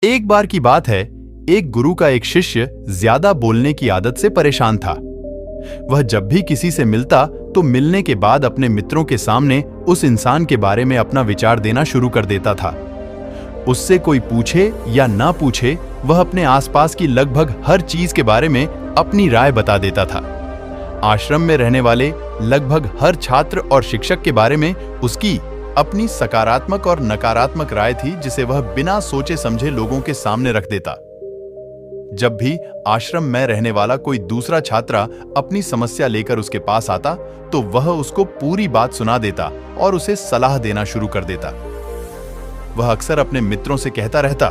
एक बार की बात है, एक गुरु का एक शिष्य ज्यादा बोलने की आदत से परेशान था। वह जब भी किसी से मिलता तो मिलने के बाद अपने मित्रों के सामने उस इंसान के बारे में अपना विचार देना शुरू कर देता था। उससे कोई पूछे या ना पूछे, वह अपने आसपास की लगभग हर चीज के बारे में अपनी राय बता देता था। आश्रम में रहने वाले लगभग हर छात्र और शिक्षक के बारे में उसकी अपनी सकारात्मक और नकारात्मक राय थी, जिसे वह बिना सोचे समझे लोगों के सामने रख देता। जब भी आश्रम में रहने वाला कोई दूसरा छात्र अपनी समस्या लेकर उसके पास आता तो वह उसको पूरी बात सुना देता और उसे सलाह देना शुरू कर देता। वह अक्सर अपने मित्रों से कहता रहता,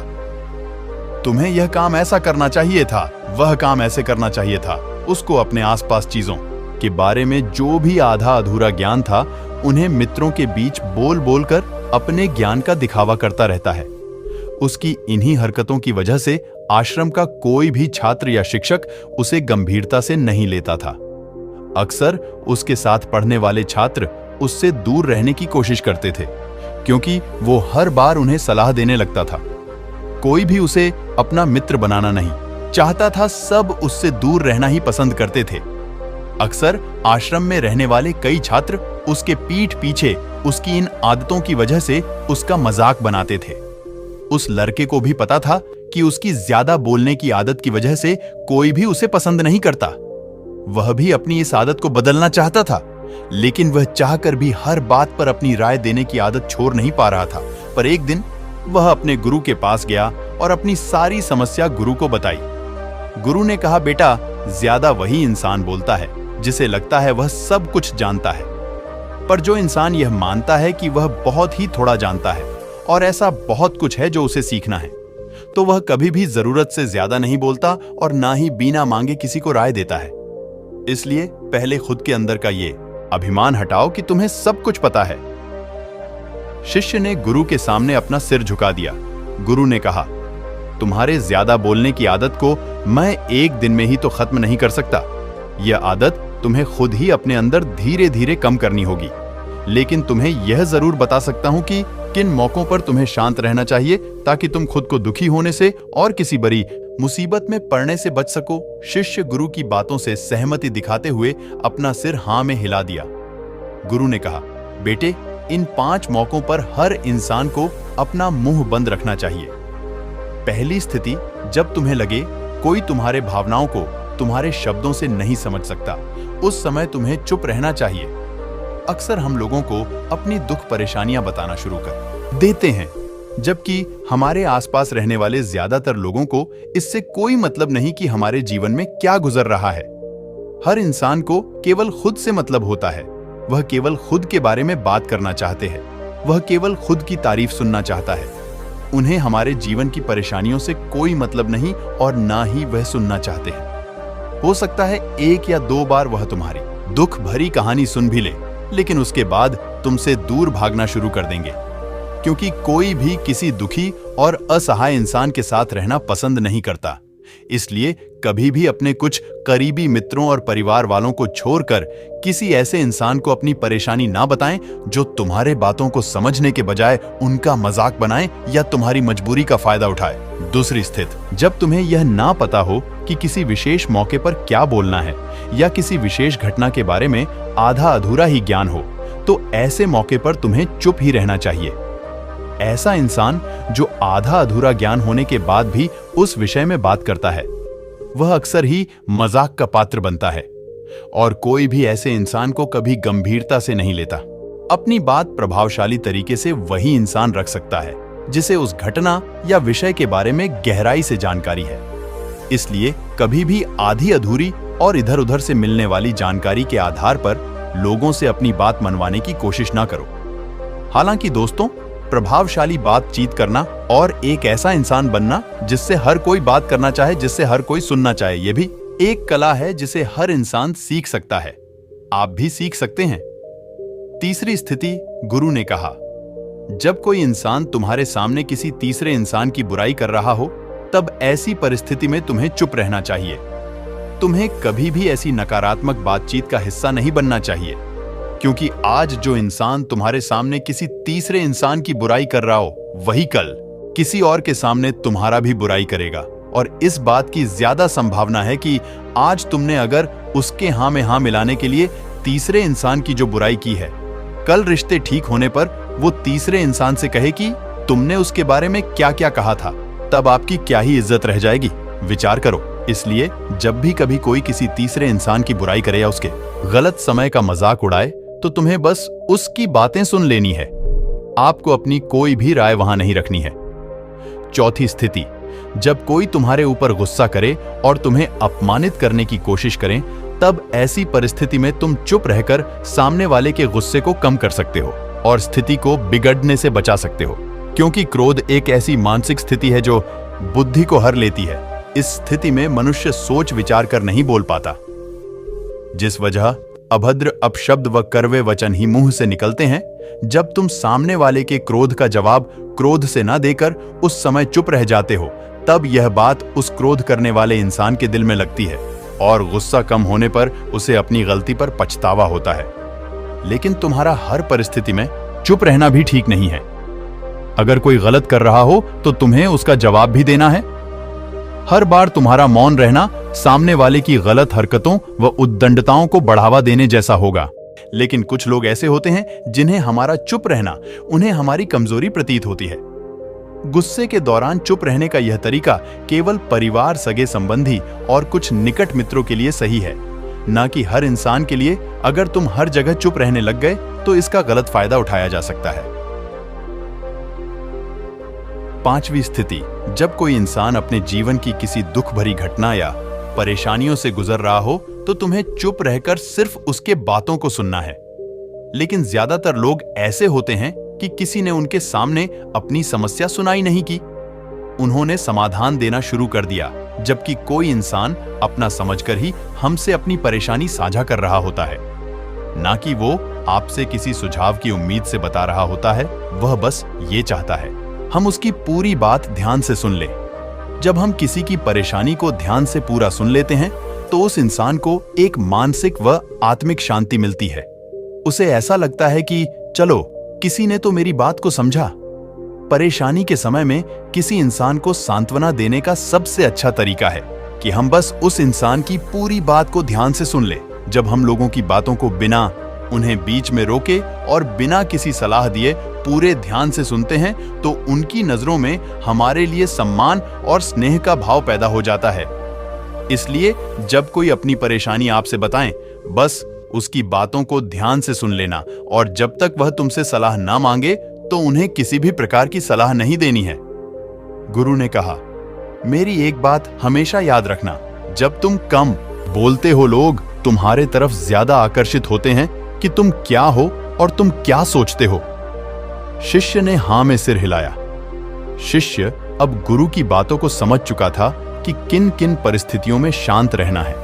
तुम्हें यह काम ऐसा करना चाहिए था, वह काम ऐसे करना चाहिए था। उसको अपने आसपास चीजों के बारे में जो भी आधा अधूरा ज्ञान था, उन्हें मित्रों के बीच बोल बोलकर अपने ज्ञान का दिखावा करता रहता है। उसकी इन्हीं हरकतों की वजह से आश्रम का कोई भी छात्र या शिक्षक उसे गंभीरता से नहीं लेता था। अक्सर उसके साथ पढ़ने वाले छात्र उससे दूर रहने की कोशिश करते थे, क्योंकि वो हर बार उन्हें सलाह देने लगता था। कोई भी उसे अपना मित्र बनाना नहीं चाहता था, सब उससे दूर रहना ही पसंद करते थे। अक्सर आश्रम में रहने वाले कई छात्र उसके पीठ पीछे उसकी इन आदतों की वजह से उसका मजाक बनाते थे। उस लड़के को भी पता था कि उसकी ज्यादा बोलने की आदत की वजह से कोई भी उसे पसंद नहीं करता। वह भी अपनी इस आदत को बदलना चाहता था, लेकिन वह चाहकर भी हर बात पर अपनी राय देने की आदत छोड़ नहीं पा रहा था। पर एक दिन वह अपने गुरु के पास गया और अपनी सारी समस्या गुरु को बताई। गुरु ने कहा, बेटा, ज्यादा वही इंसान बोलता है जिसे लगता है वह सब कुछ जानता है, पर जो इंसान यह मानता है कि वह बहुत ही थोड़ा जानता है और ऐसा बहुत कुछ है जो उसे सीखना है, तो वह कभी भी जरूरत से ज्यादा नहीं बोलता और ना ही बिना मांगे किसी को राय देता है। इसलिए पहले खुद के अंदर का ये अभिमान हटाओ कि तुम्हें सब कुछ पता है। शिष्य ने गुरु के सामने अपना सिर झुका दिया। गुरु ने कहा, तुम्हारे ज्यादा बोलने की आदत को मैं एक दिन में ही तो खत्म नहीं कर सकता। यह आदत तुम्हें खुद ही अपने अंदर धीरे धीरे कम करनी होगी, लेकिन तुम्हें यह जरूर बता सकता हूं कि किन मौकों पर तुम्हें शांत रहना चाहिए ताकि तुम खुद को दुखी होने से और किसी बड़ी मुसीबत में पड़ने से बच सको। शिष्य गुरु की बातों से सहमति दिखाते हुए अपना सिर हां में हिला दिया। गुरु ने कहा, बेटे, इन 5 मौकों पर हर इंसान को अपना मुंह बंद रखना चाहिए। पहली स्थिति, जब तुम्हें लगे कोई तुम्हारे भावनाओं को तुम्हारे शब्दों से नहीं समझ सकता, उस समय तुम्हें चुप रहना चाहिए। अक्सर हम लोगों को अपनी दुख परेशानियां बताना शुरू कर देते हैं, जबकि हमारे आसपास रहने वाले ज्यादातर लोगों को इससे कोई मतलब नहीं कि हमारे जीवन में क्या गुजर रहा है। हर इंसान को केवल खुद से मतलब होता है। वह केवल खुद के बारे में बात करना चाहते हैं। वह केवल खुद की तारीफ सुनना चाहता है। उन्हें हमारे जीवन की परेशानियों से कोई मतलब नहीं और ना ही वह सुनना चाहते हैं। हो सकता है 1 या 2 बार वह तुम्हारी दुख भरी कहानी सुन भी ले, लेकिन उसके बाद तुमसे दूर भागना शुरू कर देंगे, क्योंकि कोई भी किसी दुखी और असहाय इंसान के साथ रहना पसंद नहीं करता। इसलिए कभी भी अपने कुछ करीबी मित्रों और परिवार वालों को छोड़कर किसी ऐसे इंसान को अपनी परेशानी ना बताएं जो तुम्हारे बातों को समझने के बजाय उनका मजाक बनाए या तुम्हारी मजबूरी का फायदा उठाए। दूसरी स्थिति, जब तुम्हें यह ना पता हो कि किसी विशेष मौके पर क्या बोलना है या किसी विशेष घटना के बारे में आधा अधूरा ही ज्ञान हो, तो ऐसे मौके पर तुम्हें चुप ही रहना चाहिए। ऐसा इंसान जो आधा अधूरा ज्ञान होने के बाद भी उस विषय में बात करता है, वह अक्सर ही मजाक का पात्र बनता है और कोई भी ऐसे इंसान को कभी गंभीरता से नहीं लेता। अपनी बात प्रभावशाली तरीके से वही इंसान रख सकता है जिसे उस घटना या विषय के बारे में गहराई से जानकारी है। इसलिए कभी भी आधी अधूरी और इधर उधर से मिलने वाली जानकारी के आधार पर लोगों से अपनी बात मनवाने की कोशिश ना करो। हालांकि दोस्तों, प्रभावशाली बातचीत करना और एक ऐसा इंसान बनना जिससे हर कोई बात करना चाहे, जिससे हर कोई सुनना चाहे, यह भी एक कला है जिसे हर इंसान सीख सकता है। आप भी सीख सकते हैं। तीसरी स्थिति, गुरु ने कहा, जब कोई इंसान तुम्हारे सामने किसी तीसरे इंसान की बुराई कर रहा हो, तब ऐसी परिस्थिति में तुम्हें चुप रहना चाहिए। तुम्हें कभी भी ऐसी नकारात्मक बातचीत का हिस्सा नहीं बनना चाहिए, क्योंकि आज जो इंसान तुम्हारे सामने किसी तीसरे इंसान की बुराई कर रहा हो, वही कल किसी और के सामने तुम्हारा भी बुराई करेगा, और इस बात की ज्यादा संभावना है कि आज तुमने अगर उसके हाँ में हाँ मिलाने के लिए तीसरे इंसान की जो बुराई की है, कल रिश्ते ठीक होने पर वो तीसरे इंसान से कहे कि तुमने उसके बारे में क्या क्या कहा था, तब आपकी क्या ही इज्जत रह जाएगी। विचार करो। इसलिए जब भी कभी कोई किसी तीसरे इंसान की बुराई करे या उसके गलत समय का मजाक उड़ाए, तो तुम्हें बस उसकी बातें सुन लेनी है। आपको अपनी कोई भी राय वहां नहीं रखनी है। चौथी स्थिति, जब कोई तुम्हारे ऊपर गुस्सा करे और तुम्हें अपमानित करने की कोशिश करें, तब ऐसी परिस्थिति में तुम चुप रहकर सामने वाले के गुस्से को कम कर सकते हो और स्थिति को बिगड़ने से बचा सकते हो, क्योंकि क्रोध एक ऐसी मानसिक स्थिति है जो बुद्धि को हर लेती है। इस स्थिति में मनुष्य सोच विचार कर नहीं बोल पाता, जिस वजह अभद्र अपशब्द व कड़वे वचन ही मुंह से निकलते हैं। जब तुम सामने वाले के क्रोध का जवाब क्रोध से न देकर उस समय चुप रह जाते हो, तब यह बात उस क्रोध करने वाले इंसान के दिल में लगती है और गुस्सा कम होने पर उसे अपनी गलती पर पछतावा होता है। लेकिन तुम्हारा हर परिस्थिति में चुप रहना भी ठीक नहीं है। अगर कोई गलत कर रहा हो तो तुम्हें उसका जवाब भी देना है। हर बार तुम्हारा मौन रहना सामने वाले की गलत हरकतों व उद्दंडताओं को बढ़ावा देने जैसा होगा। लेकिन कुछ लोग ऐसे होते हैं जिन्हें हमारा चुप रहना उन्हें हमारी कमजोरी प्रतीत होती है। गुस्से के दौरान चुप रहने का यह तरीका केवल परिवार, सगे संबंधी और कुछ निकट मित्रों के लिए सही है, न कि हर इंसान के लिए। अगर तुम हर जगह चुप रहने लग गए तो इसका गलत फायदा उठाया जा सकता है। पांचवी स्थिति, जब कोई इंसान अपने जीवन की किसी दुख भरी घटना या परेशानियों से गुजर रहा हो, तो तुम्हें चुप रहकर सिर्फ उसके बातों को सुनना है। लेकिन ज्यादातर लोग ऐसे होते हैं कि किसी ने उनके सामने अपनी समस्या सुनाई नहीं की, उन्होंने समाधान देना शुरू कर दिया, जबकि कोई इंसान अपना समझकर ही हमसे अपनी परेशानी साझा कर रहा होता है, ना कि वो आपसे किसी सुझाव की उम्मीद से बता रहा होता है। वह बस ये चाहता है हम उसकी पूरी बात ध्यान से सुन लें। जब हम किसी की परेशानी को ध्यान से पूरा सुन लेते हैं, तो उस इंसान को एक मानसिक व आत्मिक शांति मिलती है। उसे ऐसा लगता है कि चलो, किसी ने तो मेरी बात को समझा। परेशानी के समय में किसी इंसान को सांत्वना देने का सबसे अच्छा तरीका है कि हम बस उस इंसान की पूरी बात को ध्यान से सुन ले। जब हम लोगों की बातों को बिना उन्हें बीच में रोके और बिना किसी सलाह दिए पूरे ध्यान से सुनते हैं, तो उनकी नजरों में हमारे लिए सम्मान और स्नेह का भाव पैदा हो जाता है। इसलिए जब कोई अपनी परेशानी आपसे बताएं, बस उसकी बातों को ध्यान से सुन लेना, और जब तक वह तुमसे सलाह ना मांगे तो उन्हें किसी भी प्रकार की सलाह नहीं देनी है। गुरु ने कहा, मेरी एक बात हमेशा याद रखना, जब तुम कम बोलते हो, लोग तुम्हारे तरफ ज्यादा आकर्षित होते हैं कि तुम क्या हो और तुम क्या सोचते हो। शिष्य ने हां में सिर हिलाया। शिष्य अब गुरु की बातों को समझ चुका था कि किन किन परिस्थितियों में शांत रहना है।